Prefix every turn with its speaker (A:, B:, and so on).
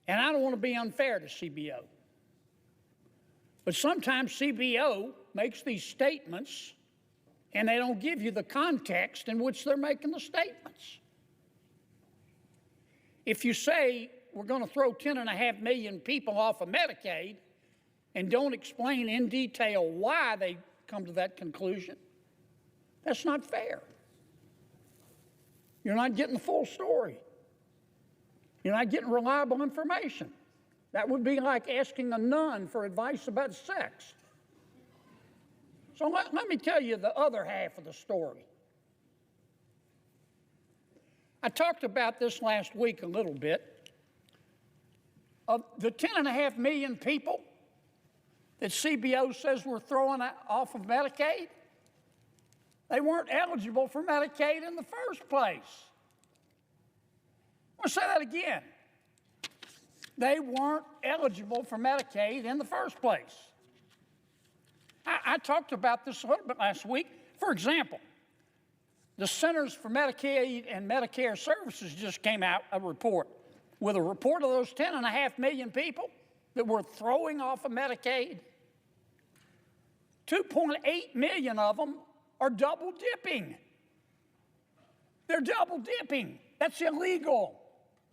A: And I don't want to be unfair to CBO. But sometimes CBO makes these statements and they don't give you the context in which they're making the statements. If you say we're going to throw 10.5 million people off of Medicaid and don't explain in detail why they come to that conclusion, that's not fair. You're not getting the full story. You're not getting reliable information. That would be like asking a nun for advice about sex. So let me tell you the other half of the story. I talked about this last week a little bit. Of the 10.5 million people that CBO says we're throwing off of Medicaid, they weren't eligible for Medicaid in the first place. I'll say that again. They weren't eligible for Medicaid in the first place. I talked about this a little bit last week. For example, the Centers for Medicaid and Medicare Services just came out a report with a report of those 10.5 million people that we're throwing off of Medicaid. 2.8 million of them are double dipping. They're double dipping. That's illegal.